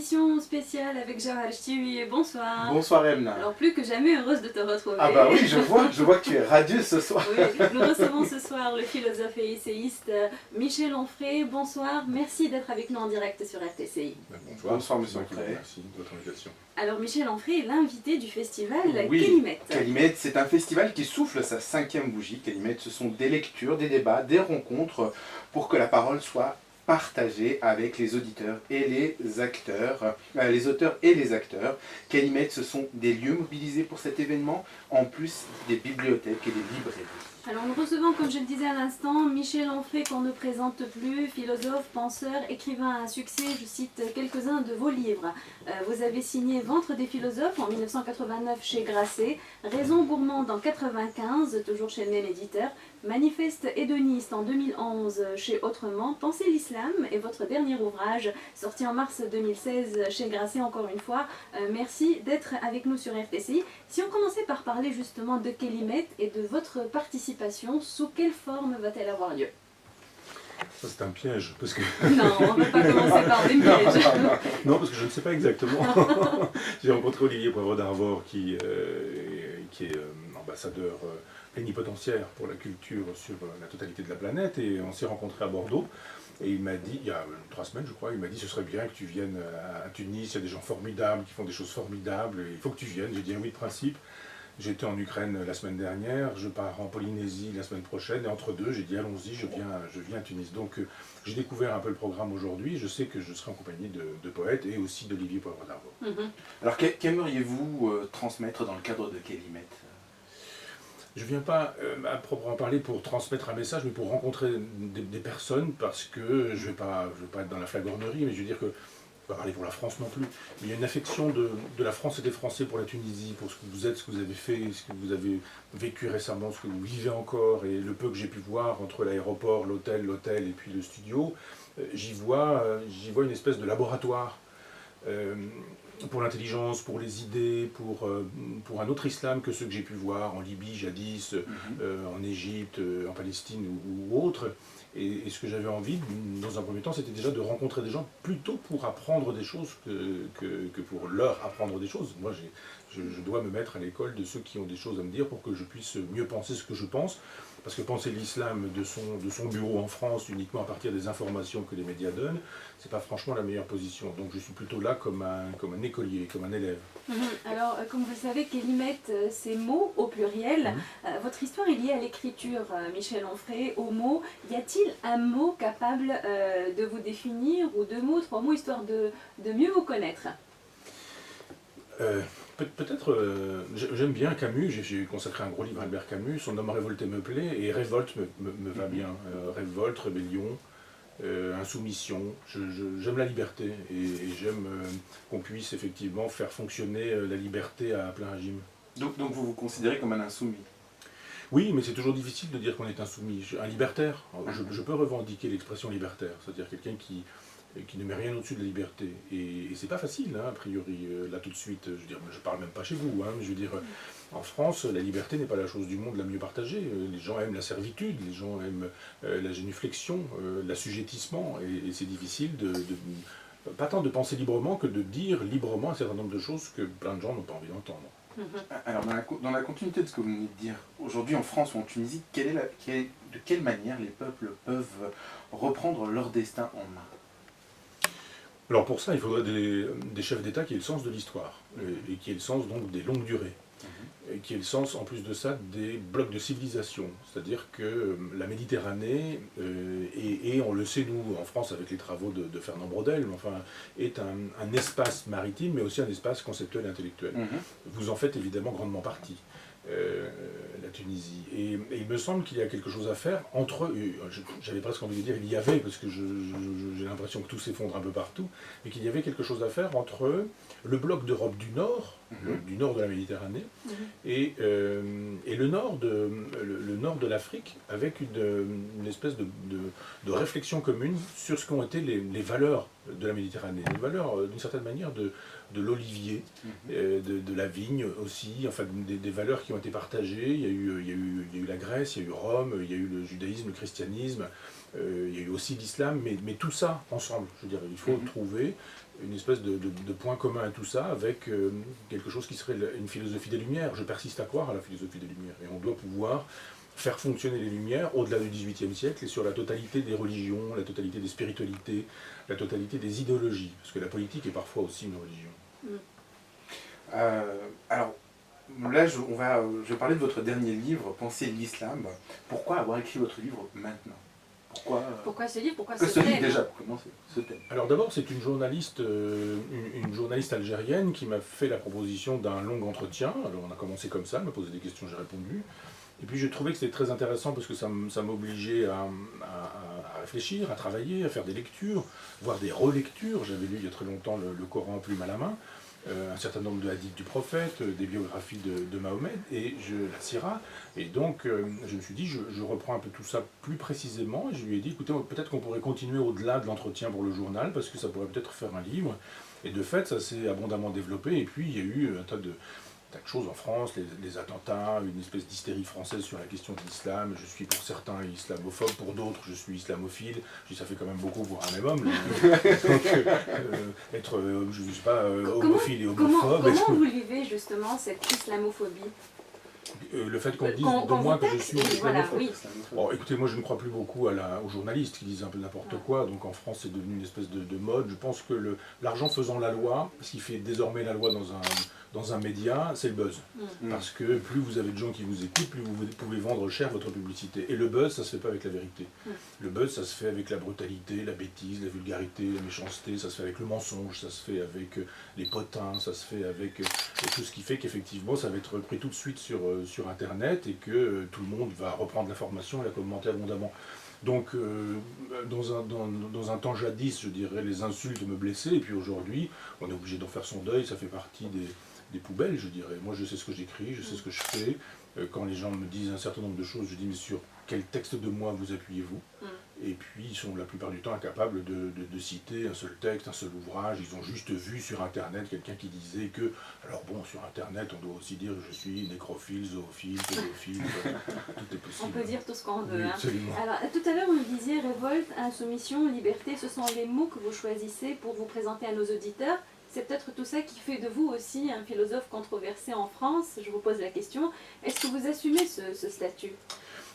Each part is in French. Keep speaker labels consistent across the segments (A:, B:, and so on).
A: émission spéciale avec Jawhar Chtiwi. Bonsoir.
B: Bonsoir Emna.
A: Alors plus que jamais heureuse de te retrouver.
B: Ah bah oui, je vois que tu es radieuse ce soir.
A: Oui, nous recevons ce soir le philosophe et essayiste Michel Onfray. Bonsoir, merci d'être avec nous en direct sur RTCI.
B: Bonsoir Monsieur Onfray.
C: Merci de votre invitation.
A: Alors Michel Onfray est l'invité du festival
B: Oui,
A: Kalimet.
B: Kalimet, c'est un festival qui souffle sa 5e bougie. Kalimet, ce sont des lectures, des débats, des rencontres pour que la parole soit partagée avec les auditeurs et les acteurs, les auteurs et les acteurs. Kalimet, ce sont des lieux mobilisés pour cet événement, en plus des bibliothèques et des librairies.
A: Alors nous recevons, comme je le disais à l'instant, Michel Onfray qu'on ne présente plus, philosophe, penseur, écrivain à succès. Je cite quelques-uns de vos livres. Vous avez signé Ventre des philosophes en 1989 chez Grasset, Raison gourmande en 1995, toujours chez le même éditeur, Manifeste hédoniste en 2011 chez Autrement, Penser l'islam est votre dernier ouvrage, sorti en mars 2016 chez Grasset encore une fois. Merci d'être avec nous sur RTCI. Si on commençait par parler justement de Kalimet et de votre participation, sous quelle forme va-t-elle avoir lieu?
C: Ça c'est un piège, parce que...
A: Non, on ne va pas commencer par des pièges.
C: Non, parce que je ne sais pas exactement. J'ai rencontré Olivier Poivre d'Arvor qui est ambassadeur plénipotentiaire pour la culture sur la totalité de la planète, et on s'est rencontrés à Bordeaux. Et il m'a dit, il y a 3 semaines je crois, il m'a dit ce serait bien que tu viennes à Tunis, il y a des gens formidables qui font des choses formidables, et il faut que tu viennes. J'ai dit oui de principe. J'étais en Ukraine la semaine dernière, je pars en Polynésie la semaine prochaine, et entre deux, j'ai dit allons-y, je viens à Tunis. Donc j'ai découvert un peu le programme aujourd'hui, je sais que je serai en compagnie de poètes et aussi d'Olivier Poivre d'Arvor.
B: Alors qu'aimeriez-vous transmettre dans le cadre de Kalimet?
C: Je ne viens pas à proprement parler pour transmettre un message, mais pour rencontrer des personnes, parce que je ne vais pas être dans la flagornerie, mais je veux dire que, je ne vais pas parler pour la France non plus, mais il y a une affection de la France et des Français pour la Tunisie, pour ce que vous êtes, ce que vous avez fait, ce que vous avez vécu récemment, ce que vous vivez encore, et le peu que j'ai pu voir entre l'aéroport, l'hôtel et puis le studio, j'y vois une espèce de laboratoire. Pour l'intelligence, pour les idées, pour un autre islam que ceux que j'ai pu voir en Libye jadis, en Égypte, en Palestine ou autre. Et ce que j'avais envie, dans un premier temps, c'était déjà de rencontrer des gens plutôt pour apprendre des choses que pour leur apprendre des choses. Moi, je dois me mettre à l'école de ceux qui ont des choses à me dire pour que je puisse mieux penser ce que je pense. Parce que penser l'islam de son bureau en France uniquement à partir des informations que les médias donnent, c'est pas franchement la meilleure position. Donc je suis plutôt là comme un écolier, comme un élève.
A: Alors, comme vous le savez, Kalimet, c'est mots au pluriel. Votre histoire est liée à l'écriture, Michel Onfray, aux mots. Y a-t-il un mot capable de vous définir, ou 2 mots, 3 mots, histoire de mieux vous connaître?
C: Peut-être, j'aime bien Camus, j'ai consacré un gros livre à Albert Camus, son homme révolté me plaît, et révolte me va bien. Révolte, rébellion, insoumission, j'aime la liberté, et j'aime qu'on puisse effectivement faire fonctionner la liberté à plein régime.
B: Donc vous vous considérez comme un insoumis?
C: Oui, mais c'est toujours difficile de dire qu'on est insoumis. Un libertaire, je peux revendiquer l'expression libertaire, c'est-à-dire quelqu'un qui ne met rien au-dessus de la liberté. Et c'est pas facile, hein, a priori, là tout de suite, je veux dire, je parle même pas chez vous, hein, je veux dire, en France, la liberté n'est pas la chose du monde la mieux partagée. Les gens aiment la servitude, les gens aiment la génuflexion, l'assujettissement, et c'est difficile pas tant de penser librement que de dire librement un certain nombre de choses que plein de gens n'ont pas envie d'entendre.
B: Alors, dans la continuité de ce que vous venez de dire, aujourd'hui en France ou en Tunisie, de quelle manière les peuples peuvent reprendre leur destin en main?
C: Alors pour ça, il faudrait des chefs d'État qui aient le sens de l'histoire, et qui aient le sens donc des longues durées, et qui aient le sens en plus de ça des blocs de civilisation. C'est-à-dire que la Méditerranée, et on le sait nous en France avec les travaux de Fernand Braudel, enfin, est un espace maritime, mais aussi un espace conceptuel et intellectuel. Vous en faites évidemment grandement partie. La Tunisie. Et il me semble qu'il y a quelque chose à faire entre eux. J'avais presque envie de dire il y avait, parce que j'ai l'impression que tout s'effondre un peu partout, mais qu'il y avait quelque chose à faire entre le bloc d'Europe du Nord, du nord de la Méditerranée, et le nord de l'Afrique, avec une espèce de réflexion commune sur ce qu'ont été les valeurs de la Méditerranée. Les valeurs, d'une certaine manière, de l'olivier, de la vigne aussi, enfin des valeurs qui ont été partagées. Il y a eu la Grèce, il y a eu Rome, il y a eu le judaïsme, le christianisme, il y a eu aussi l'islam, mais tout ça ensemble, je dirais. Il faut trouver une espèce de point commun à tout ça avec quelque chose qui serait une philosophie des Lumières. Je persiste à croire à la philosophie des Lumières. Et on doit pouvoir faire fonctionner les Lumières au-delà du XVIIIe siècle et sur la totalité des religions, la totalité des spiritualités, la totalité des idéologies. Parce que la politique est parfois aussi une religion.
B: Alors, là, je vais parler de votre dernier livre, Pensée de l'islam. Pourquoi avoir écrit votre livre maintenant?
A: Pourquoi ce livre? Pourquoi
B: ce
A: ce
B: livre
A: thème?
B: déjà, pour commencer, ce thème.
C: Alors d'abord, c'est une journaliste algérienne qui m'a fait la proposition d'un long entretien. Alors on a commencé comme ça, elle m'a posé des questions, j'ai répondu. Et puis j'ai trouvé que c'était très intéressant parce que ça m'obligeait à réfléchir, à travailler, à faire des lectures, voire des relectures. J'avais lu il y a très longtemps le Coran en plume à la main, un certain nombre de hadiths du prophète, des biographies de Mahomet et la Sira. Et donc je me suis dit, je reprends un peu tout ça plus précisément. Et je lui ai dit, écoutez, peut-être qu'on pourrait continuer au-delà de l'entretien pour le journal parce que ça pourrait peut-être faire un livre. Et de fait, ça s'est abondamment développé. Et puis il y a eu un tas de choses en France, les attentats, une espèce d'hystérie française sur la question de l'islam. Je suis pour certains islamophobe, pour d'autres je suis islamophile. Je dis ça fait quand même beaucoup pour un même homme. Donc, être, je ne sais pas, homophile et homophobe.
A: Comment vous vivez justement cette islamophobie?
C: Le fait qu'on dise de moi que je suis islamophobe.
A: Oui.
C: Bon, écoutez, moi je ne crois plus beaucoup aux journalistes qui disent un peu n'importe quoi, donc en France c'est devenu une espèce de mode. Je pense que l'argent faisant la loi, ce qui fait désormais la loi dans un média, c'est le buzz. Parce que plus vous avez de gens qui vous écoutent, plus vous pouvez vendre cher votre publicité. Et le buzz, ça se fait pas avec la vérité. Le buzz, ça se fait avec la brutalité, la bêtise, la vulgarité, la méchanceté, ça se fait avec le mensonge, ça se fait avec les potins, ça se fait avec tout ce qui fait qu'effectivement ça va être repris tout de suite sur Internet et que tout le monde va reprendre l'information et la commenter abondamment. Donc, dans un temps jadis, je dirais, les insultes me blessaient, et puis aujourd'hui, on est obligé d'en faire son deuil, ça fait partie des poubelles, je dirais. Moi, je sais ce que j'écris, je sais ce que je fais. Quand les gens me disent un certain nombre de choses, je dis, mais sur quel texte de moi vous appuyez-vous? Et puis, ils sont la plupart du temps incapables de citer un seul texte, un seul ouvrage. Ils ont juste vu sur Internet quelqu'un qui disait que, alors bon, sur Internet, on doit aussi dire je suis nécrophile, zoophile, pédophile, tout est possible.
A: On peut dire tout ce qu'on veut.
C: Oui,
A: Hein.
C: absolument.
A: Alors, tout à l'heure, vous me disiez révolte, insoumission, liberté, ce sont les mots que vous choisissez pour vous présenter à nos auditeurs. C'est peut-être tout ça qui fait de vous aussi un philosophe controversé en France. Je vous pose la question, est-ce que vous assumez ce statut?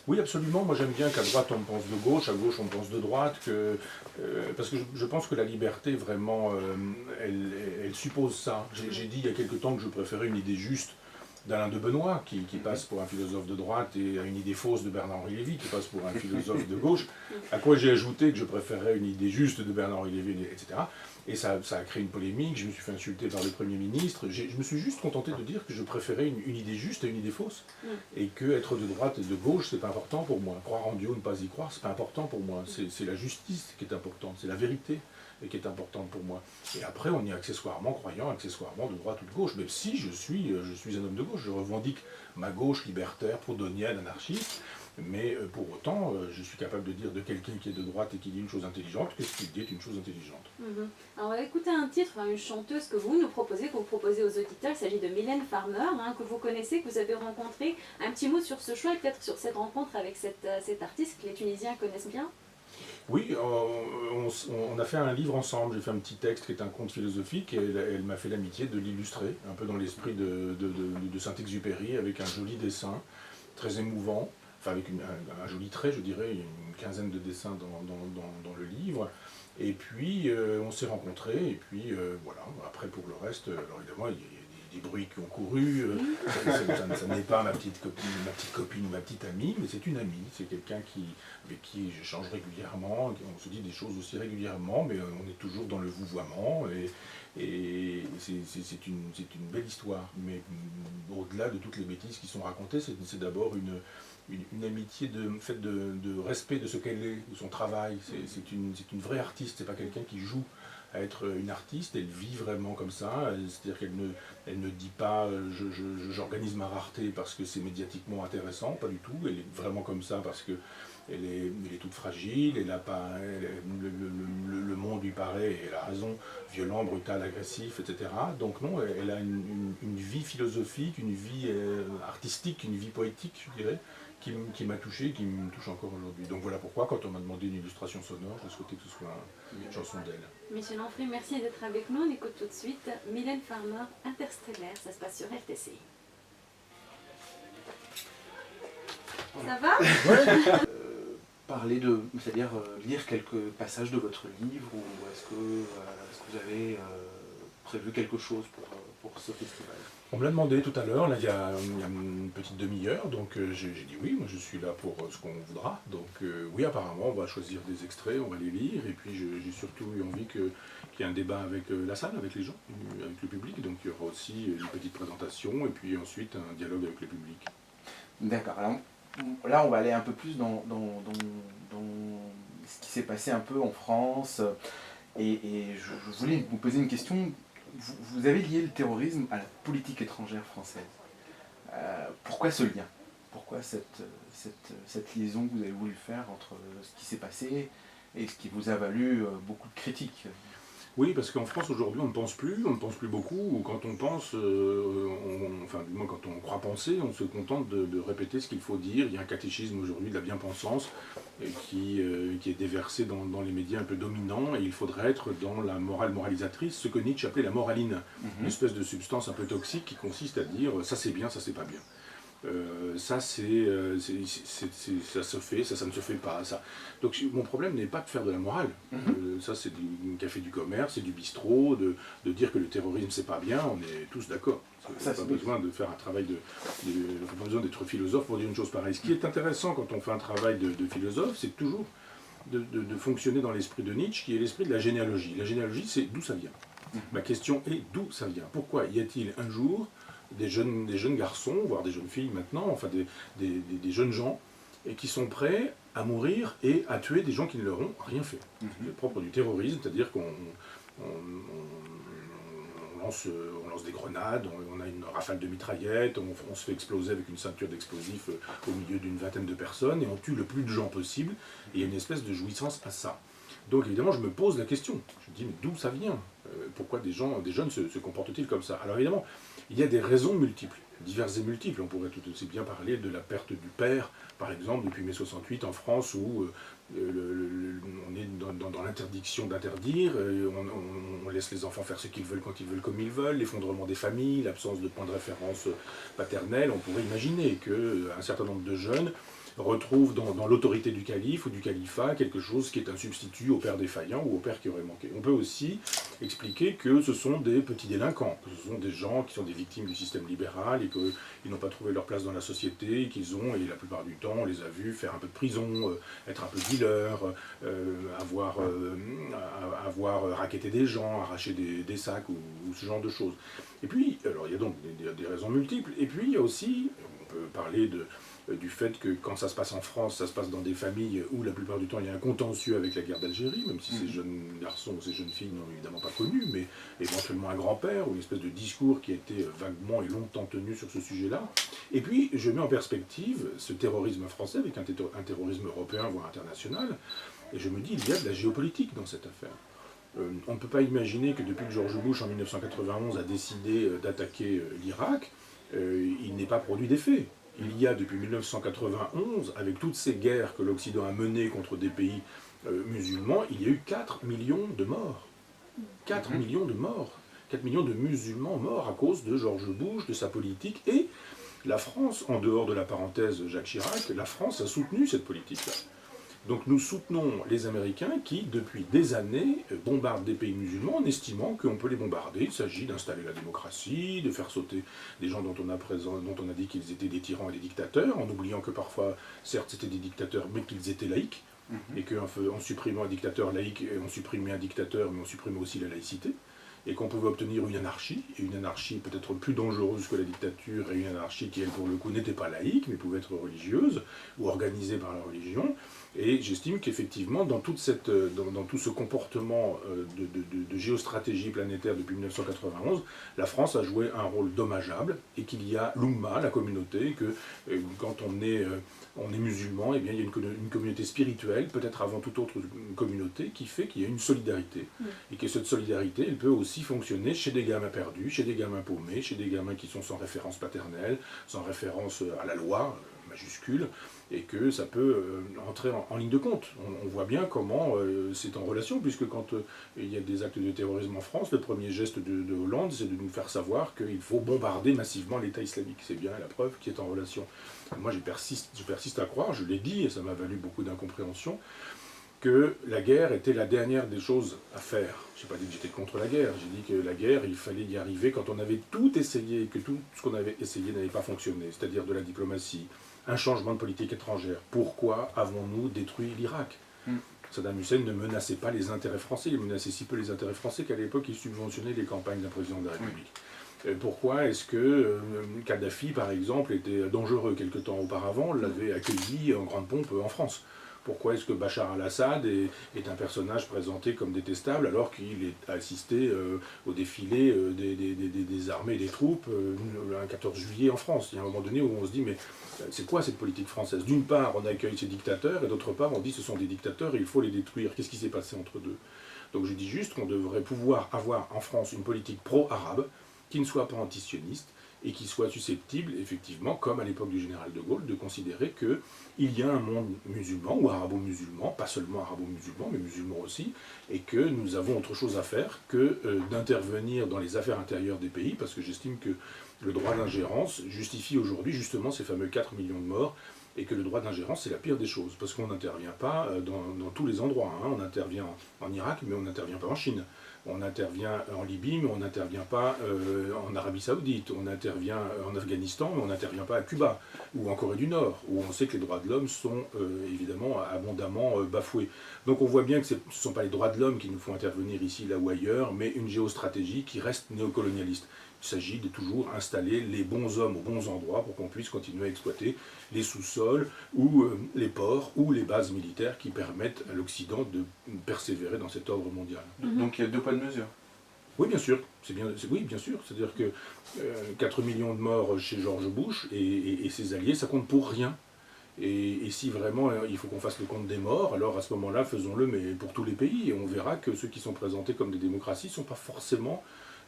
C: Oui, absolument. Moi, j'aime bien qu'à droite, on pense de gauche, à gauche, on pense de droite, parce que je pense que la liberté, vraiment, elle suppose ça. J'ai dit il y a quelque temps que je préférais une idée juste d'Alain de Benoît, qui passe pour un philosophe de droite, et à une idée fausse de Bernard-Henri Lévy, qui passe pour un philosophe de gauche, à quoi j'ai ajouté que je préférais une idée juste de Bernard-Henri Lévy, etc. Et ça a créé une polémique, je me suis fait insulter par le Premier ministre, je me suis juste contenté de dire que je préférais une idée juste à une idée fausse, et que être de droite et de gauche, c'est pas important pour moi. Croire en Dieu ou ne pas y croire, c'est pas important pour moi. C'est la justice qui est importante, c'est la vérité qui est importante pour moi. Et après, on y est accessoirement croyant, accessoirement de droite ou de gauche. Même si je suis un homme de gauche, je revendique ma gauche libertaire, proudhonienne, anarchiste, mais pour autant, je suis capable de dire de quelqu'un qui est de droite et qui dit une chose intelligente, que ce qu'il dit est une chose intelligente.
A: Alors, on va écouter un titre, une chanteuse que vous nous proposez, que vous proposez aux auditeurs. Il s'agit de Mylène Farmer, que vous connaissez, que vous avez rencontré. Un petit mot sur ce choix et peut-être sur cette rencontre avec cet artiste que les Tunisiens connaissent bien.
C: Oui, on a fait un livre ensemble, j'ai fait un petit texte qui est un conte philosophique et elle m'a fait l'amitié de l'illustrer, un peu dans l'esprit de Saint-Exupéry, avec un joli dessin, très émouvant, enfin avec un joli trait, je dirais, une quinzaine de dessins dans le livre. Et puis on s'est rencontrés, et puis voilà, après pour le reste, alors évidemment, il y a des bruits qui ont couru, ça n'est pas ma petite copine ou ma petite amie, mais c'est une amie, c'est quelqu'un avec qui j'échange régulièrement, on se dit des choses aussi régulièrement, mais on est toujours dans le vouvoiement, et c'est une belle histoire. Mais au-delà de toutes les bêtises qui sont racontées, c'est d'abord une amitié faite de respect de ce qu'elle est, de son travail. C'est une vraie artiste, c'est pas quelqu'un qui joue à être une artiste, elle vit vraiment comme ça, c'est-à-dire qu'elle ne dit pas j'organise ma rareté parce que c'est médiatiquement intéressant, pas du tout, elle est vraiment comme ça parce que elle est toute fragile, le monde lui paraît, et elle a raison, violent, brutal, agressif, etc. Donc non, elle a une vie philosophique, une vie artistique, une vie poétique, je dirais, qui m'a touché, qui me touche encore aujourd'hui. Donc voilà pourquoi, quand on m'a demandé une illustration sonore, je souhaitais que ce soit une chanson d'elle.
A: Michel Onfray, merci d'être avec nous. On écoute tout de suite Mylène Farmer, Interstellaire. Ça se passe sur RTC. Ça va?
B: Parler de, c'est-à-dire lire quelques passages de votre livre, ou est-ce que vous avez prévu quelque chose pour ce festival?
C: On me l'a demandé tout à l'heure, là il y a une petite demi-heure, donc j'ai dit oui, moi je suis là pour ce qu'on voudra. Donc oui, apparemment on va choisir des extraits, on va les lire, et puis j'ai surtout eu envie qu'il y ait un débat avec la salle, avec les gens, avec le public. Donc il y aura aussi une petite présentation, et puis ensuite un dialogue avec le public.
B: D'accord. Alors, là, on va aller un peu plus dans ce qui s'est passé un peu en France. Et je voulais vous poser une question. Vous avez lié le terrorisme à la politique étrangère française. Pourquoi ce lien? Pourquoi cette liaison que vous avez voulu faire entre ce qui s'est passé et ce qui vous a valu beaucoup de critiques?
C: Oui, parce qu'en France aujourd'hui on ne pense plus beaucoup, ou quand on pense, enfin du moins quand on croit penser, on se contente de répéter ce qu'il faut dire. Il y a un catéchisme aujourd'hui de la bien-pensance qui est déversé dans les médias un peu dominants, et il faudrait être dans la morale moralisatrice, ce que Nietzsche appelait la moraline, une espèce de substance un peu toxique qui consiste à dire ça c'est bien, ça c'est pas bien. Ça se fait, ça ne se fait pas. Ça. Donc mon problème n'est pas de faire de la morale. Ça c'est du café du commerce, c'est du bistrot, de dire que le terrorisme c'est pas bien, on est tous d'accord. On n'a pas besoin de faire un travail on n'a pas besoin d'être philosophe pour dire une chose pareille. Ce qui est intéressant quand on fait un travail de philosophe, c'est toujours de fonctionner dans l'esprit de Nietzsche, qui est l'esprit de la généalogie. La généalogie, c'est d'où ça vient. Ma question est d'où ça vient. Pourquoi y a-t-il un jour des jeunes garçons, voire des jeunes filles maintenant, enfin des jeunes gens, et qui sont prêts à mourir et à tuer des gens qui ne leur ont rien fait. C'est le propre du terrorisme, c'est-à-dire qu'on lance des grenades, on a une rafale de mitraillettes, on se fait exploser avec une ceinture d'explosifs au milieu d'une vingtaine de personnes, et on tue le plus de gens possible, et il y a une espèce de jouissance à ça. Donc évidemment, je me pose la question. Je me dis, mais d'où ça vient? Pourquoi des jeunes se comportent-ils comme ça? Alors évidemment, il y a des raisons multiples, diverses et multiples. On pourrait tout aussi bien parler de la perte du père, par exemple, depuis mai 68 en France, où on est dans l'interdiction d'interdire, on laisse les enfants faire ce qu'ils veulent quand ils veulent, comme ils veulent, l'effondrement des familles, l'absence de point de référence paternel. On pourrait imaginer qu'un certain nombre de jeunes retrouve dans l'autorité du calife ou du califat quelque chose qui est un substitut au père défaillant ou au père qui aurait manqué. On peut aussi expliquer que ce sont des petits délinquants, que ce sont des gens qui sont des victimes du système libéral et qu'ils n'ont pas trouvé leur place dans la société, et qu'ils ont, et la plupart du temps, on les a vus faire un peu de prison, être un peu dealer, avoir racketté des gens, arraché des sacs ou ce genre de choses. Et puis, alors il y a donc des raisons multiples, et puis il y a aussi, on peut parler du fait que quand ça se passe en France, ça se passe dans des familles où la plupart du temps il y a un contentieux avec la guerre d'Algérie, même si ces jeunes garçons ou ces jeunes filles n'ont évidemment pas connu, mais éventuellement un grand-père ou une espèce de discours qui a été vaguement et longtemps tenu sur ce sujet-là. Et puis je mets en perspective ce terrorisme français avec un terrorisme européen, voire international, et je me dis il y a de la géopolitique dans cette affaire. On ne peut pas imaginer que depuis que George Bush en 1991 a décidé d'attaquer l'Irak, il n'ait pas produit d'effet. Il y a depuis 1991, avec toutes ces guerres que l'Occident a menées contre des pays musulmans, il y a eu 4 millions de morts. 4 millions de morts. 4 millions de musulmans morts à cause de George Bush, de sa politique. Et la France, en dehors de la parenthèse Jacques Chirac, la France a soutenu cette politique-là. Donc nous soutenons les Américains qui, depuis des années, bombardent des pays musulmans en estimant qu'on peut les bombarder. Il s'agit d'installer la démocratie, de faire sauter des gens dont on a dit qu'ils étaient des tyrans et des dictateurs, en oubliant que parfois, certes, c'était des dictateurs, mais qu'ils étaient laïcs, et qu'en supprimant un dictateur laïque, on supprimait un dictateur, mais on supprimait aussi la laïcité, et qu'on pouvait obtenir une anarchie peut-être plus dangereuse que la dictature, et une anarchie qui, elle, pour le coup, n'était pas laïque, mais pouvait être religieuse, ou organisée par la religion. Et j'estime qu'effectivement, dans tout ce comportement de géostratégie planétaire depuis 1991, la France a joué un rôle dommageable, et qu'il y a l'Oumma, la communauté, que quand on est musulman, eh bien, il y a une communauté spirituelle, peut-être avant toute autre communauté, qui fait qu'il y a une solidarité. Et que cette solidarité, elle peut aussi fonctionner chez des gamins perdus, chez des gamins paumés, chez des gamins qui sont sans référence paternelle, sans référence à la loi. majuscule, et que ça peut entrer en ligne de compte. On voit bien comment c'est en relation, puisque quand il y a des actes de terrorisme en France, le premier geste de Hollande, c'est de nous faire savoir qu'il faut bombarder massivement l'État islamique. C'est bien la preuve qui est en relation. Moi, je persiste à croire, je l'ai dit, et ça m'a valu beaucoup d'incompréhension, que la guerre était la dernière des choses à faire. Je n'ai pas dit que j'étais contre la guerre, j'ai dit que la guerre, il fallait y arriver quand on avait tout essayé, et que tout ce qu'on avait essayé n'avait pas fonctionné, c'est-à-dire de la diplomatie, un changement de politique étrangère. Pourquoi avons-nous détruit l'Irak ? Saddam Hussein ne menaçait pas les intérêts français, il menaçait si peu les intérêts français qu'à l'époque il subventionnait les campagnes d'un président de la République. Pourquoi est-ce que Kadhafi, par exemple, était dangereux quelque temps auparavant, l'avait accueilli en grande pompe en France ? Pourquoi est-ce que Bachar al-Assad est un personnage présenté comme détestable alors qu'il est assisté au défilé des armées et des troupes un 14 juillet en France? Il y a un moment donné où on se dit mais c'est quoi cette politique française? D'une part on accueille ces dictateurs et d'autre part on dit ce sont des dictateurs et il faut les détruire. Qu'est-ce qui s'est passé entre deux? Donc je dis juste qu'on devrait pouvoir avoir en France une politique pro-arabe qui ne soit pas antisioniste et qui soit susceptible, effectivement, comme à l'époque du général de Gaulle, de considérer qu'il y a un monde musulman ou arabo-musulman, pas seulement arabo-musulman, mais musulman aussi, et que nous avons autre chose à faire que d'intervenir dans les affaires intérieures des pays, parce que j'estime que le droit d'ingérence justifie aujourd'hui justement ces fameux 4 millions de morts, et que le droit d'ingérence, c'est la pire des choses, parce qu'on n'intervient pas dans tous les endroits. Hein. On intervient en Irak, mais on n'intervient pas en Chine. On intervient en Libye, mais on n'intervient pas en Arabie Saoudite. On intervient en Afghanistan, mais on n'intervient pas à Cuba ou en Corée du Nord, où on sait que les droits de l'homme sont évidemment abondamment bafoués. Donc on voit bien que ce ne sont pas les droits de l'homme qui nous font intervenir ici, là ou ailleurs, mais une géostratégie qui reste néocolonialiste. Il s'agit de toujours installer les bons hommes aux bons endroits pour qu'on puisse continuer à exploiter les sous-sols ou les ports ou les bases militaires qui permettent à l'Occident de persévérer dans cet ordre mondial.
B: Donc il y a 2 poids de mesure.
C: Oui, bien sûr. Oui, bien sûr. C'est-à-dire que 4 millions de morts chez George Bush et ses alliés, ça compte pour rien. Et si vraiment il faut qu'on fasse le compte des morts, alors à ce moment-là, faisons-le, mais pour tous les pays. Et on verra que ceux qui sont présentés comme des démocraties ne sont pas forcément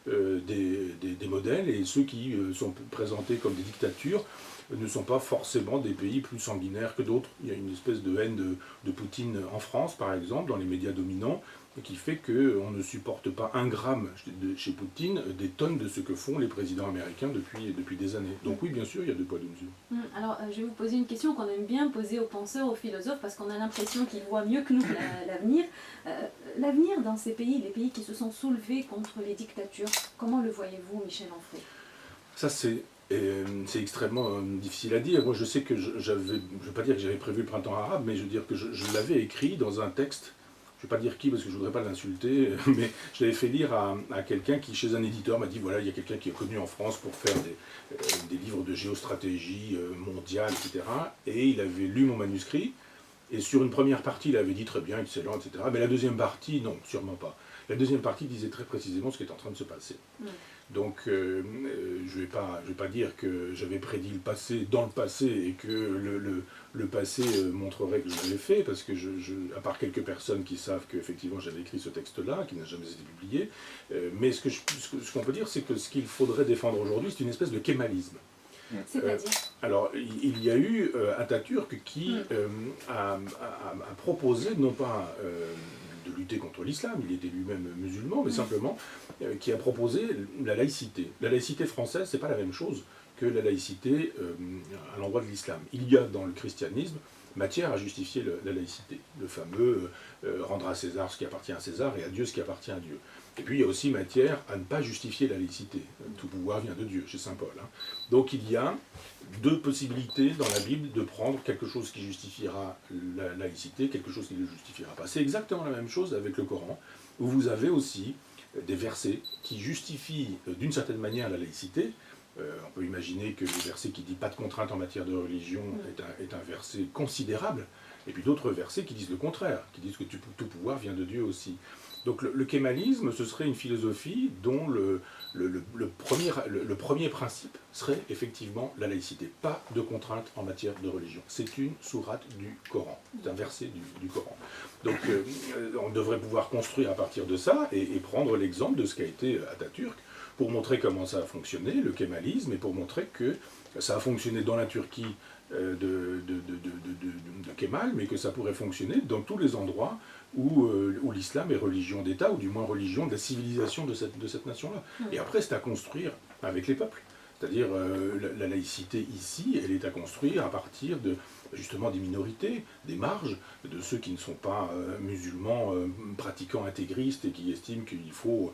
C: des modèles, et ceux qui sont présentés comme des dictatures ne sont pas forcément des pays plus sanguinaires que d'autres. Il y a une espèce de haine de Poutine en France, par exemple, dans les médias dominants, qui fait qu'on ne supporte pas un gramme chez Poutine des tonnes de ce que font les présidents américains depuis des années. Donc oui, bien sûr, il y a 2 poids, 2 mesures.
A: Alors, je vais vous poser une question qu'on aime bien poser aux penseurs, aux philosophes, parce qu'on a l'impression qu'ils voient mieux que nous l'avenir. L'avenir dans ces pays, les pays qui se sont soulevés contre les dictatures, comment le voyez-vous, Michel Onfray?
C: Ça, c'est extrêmement difficile à dire. Moi, je sais que je ne veux pas dire que j'avais prévu le printemps arabe, mais je veux dire que je l'avais écrit dans un texte. Je ne vais pas dire qui parce que je ne voudrais pas l'insulter, mais je l'avais fait lire à quelqu'un qui, chez un éditeur, m'a dit voilà, il y a quelqu'un qui est connu en France pour faire des livres de géostratégie mondiale, etc. Et il avait lu mon manuscrit, et sur une première partie, il avait dit très bien, excellent, etc. Mais la deuxième partie, non, sûrement pas. La deuxième partie disait très précisément ce qui est en train de se passer. Donc, je ne vais pas dire que j'avais prédit le passé dans le passé et que le passé montrerait que je l'avais fait, parce que, à part quelques personnes qui savent qu'effectivement j'avais écrit ce texte-là, qui n'a jamais été publié, mais ce qu'on peut dire, c'est que ce qu'il faudrait défendre aujourd'hui, c'est une espèce de kémalisme.
A: C'est-à-dire
C: alors, il y a eu Atatürk qui a proposé, non pas de lutter contre l'islam, il était lui-même musulman, mais simplement qui a proposé la laïcité. La laïcité française, c'est pas la même chose que la laïcité à l'endroit de l'islam. Il y a dans le christianisme matière à justifier la laïcité, le fameux rendre à César ce qui appartient à César et à Dieu ce qui appartient à Dieu. Et puis il y a aussi matière à ne pas justifier la laïcité. Tout pouvoir vient de Dieu, chez saint Paul. Hein. Donc il y a 2 possibilités dans la Bible de prendre quelque chose qui justifiera la laïcité, quelque chose qui ne le justifiera pas. C'est exactement la même chose avec le Coran, où vous avez aussi des versets qui justifient d'une certaine manière la laïcité. On peut imaginer que le verset qui dit pas de contrainte en matière de religion est un verset considérable, et puis d'autres versets qui disent le contraire, qui disent que tout pouvoir vient de Dieu aussi. Donc le kémalisme, ce serait une philosophie dont le premier principe serait effectivement la laïcité. Pas de contrainte en matière de religion. C'est une sourate du Coran, c'est un verset du Coran. Donc on devrait pouvoir construire à partir de ça et prendre l'exemple de ce qu'a été Atatürk pour montrer comment ça a fonctionné, le kémalisme, et pour montrer que ça a fonctionné dans la Turquie de Kemal, mais que ça pourrait fonctionner dans tous les endroits où l'islam est religion d'État, ou du moins religion de la civilisation de cette nation-là. Et après, c'est à construire avec les peuples. C'est-à-dire, la laïcité ici, elle est à construire à partir justement des minorités, des marges, de ceux qui ne sont pas musulmans pratiquants intégristes et qui estiment qu'il faut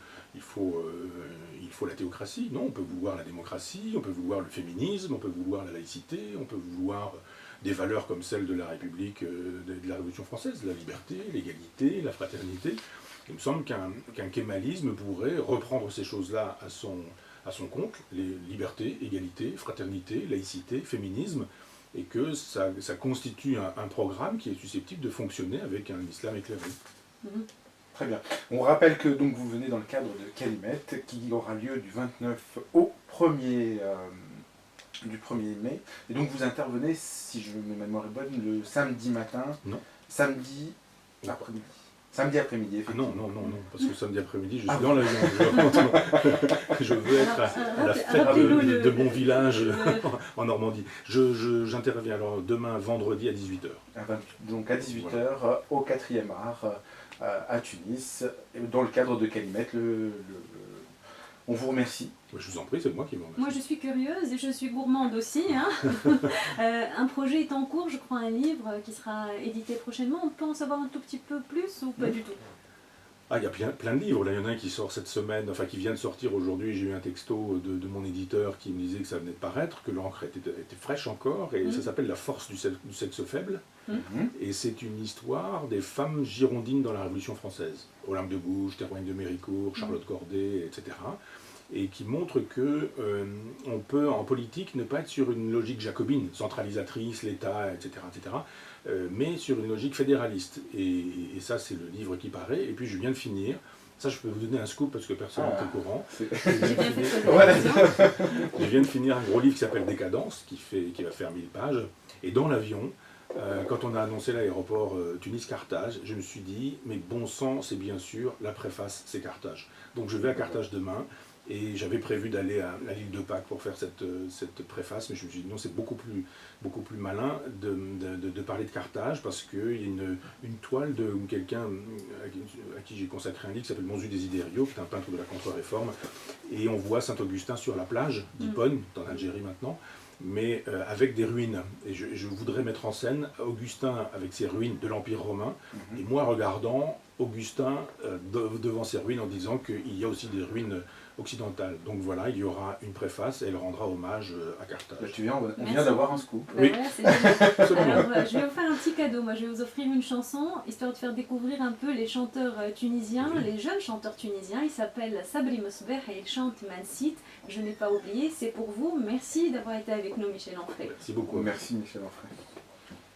C: la théocratie. Non, on peut vouloir la démocratie, on peut vouloir le féminisme, on peut vouloir la laïcité, on peut vouloir des valeurs comme celles de la République, de la Révolution française, la liberté, l'égalité, la fraternité. Il me semble qu'un kémalisme pourrait reprendre ces choses-là à son compte, les libertés, égalité, fraternité, laïcité, féminisme, et que ça constitue un programme qui est susceptible de fonctionner avec un islam éclairé.
B: Très bien. On rappelle que donc, vous venez dans le cadre de Kalimet, qui aura lieu du 29 au 1er, du 1er mai. Et donc vous intervenez, si ma mémoire est bonne, le samedi matin,
C: Non.
B: Samedi après-midi. Samedi après-midi, effectivement.
C: Non, parce que samedi après-midi, je suis dans l'avion. Je veux être à la fête de mon village en Normandie. J'interviens alors demain, vendredi, à 18h.
B: Donc à 18h, au 4e art, à Tunis, dans le cadre de Kalimet. On vous remercie.
C: Je vous en prie, c'est moi qui vous remercie.
A: Moi je suis curieuse et je suis gourmande aussi. Hein. Un projet est en cours, je crois, un livre qui sera édité prochainement. On peut en savoir un tout petit peu plus ou pas du tout?
C: Ah, il y a plein de livres. Là, il y en a un qui sort cette semaine, enfin qui vient de sortir aujourd'hui. J'ai eu un texto de mon éditeur qui me disait que ça venait de paraître, que l'encre était fraîche encore, et ça s'appelle La force du sexe faible. Et c'est une histoire des femmes girondines dans la Révolution française. Olympe de Gouges, Théroigne de Méricourt, Charlotte Corday, etc. Et qui montre que on peut, en politique, ne pas être sur une logique jacobine, centralisatrice, l'État, etc., mais sur une logique fédéraliste. Et ça, c'est le livre qui paraît. Et puis, je viens de finir. Ça, je peux vous donner un scoop parce que personne n'est au courant. Je viens de finir un gros livre qui s'appelle Décadence, qui va faire 1000 pages. Et dans l'avion, quand on a annoncé l'aéroport Tunis-Carthage, je me suis dit, mais bon sang, c'est bien sûr, la préface, c'est Carthage. Donc je vais à Carthage demain, et j'avais prévu d'aller à l'île de Pâques pour faire cette préface, mais je me suis dit, non, c'est beaucoup plus malin de parler de Carthage, parce qu'il y a une toile de quelqu'un à qui j'ai consacré un livre qui s'appelle Monzu Desiderio, qui est un peintre de la Contre-Réforme, et on voit Saint-Augustin sur la plage d'Hippone, en Algérie maintenant, mais avec des ruines. Et je voudrais mettre en scène Augustin avec ses ruines de l'Empire romain, et moi regardant Augustin devant ces ruines en disant qu'il y a aussi des ruines occidentales. Donc voilà, il y aura une préface et elle rendra hommage à Carthage.
B: Là, on vient d'avoir un scoop.
A: Oui. Voilà, alors, je vais vous faire un petit cadeau. Moi, je vais vous offrir une chanson, histoire de faire découvrir un peu les chanteurs tunisiens, les jeunes chanteurs tunisiens. Ils s'appellent Sabri Mosbeh et ils chantent Mansit. Je n'ai pas oublié, c'est pour vous. Merci d'avoir été avec nous, Michel Onfray.
C: Merci beaucoup.
B: Merci, Michel Onfray.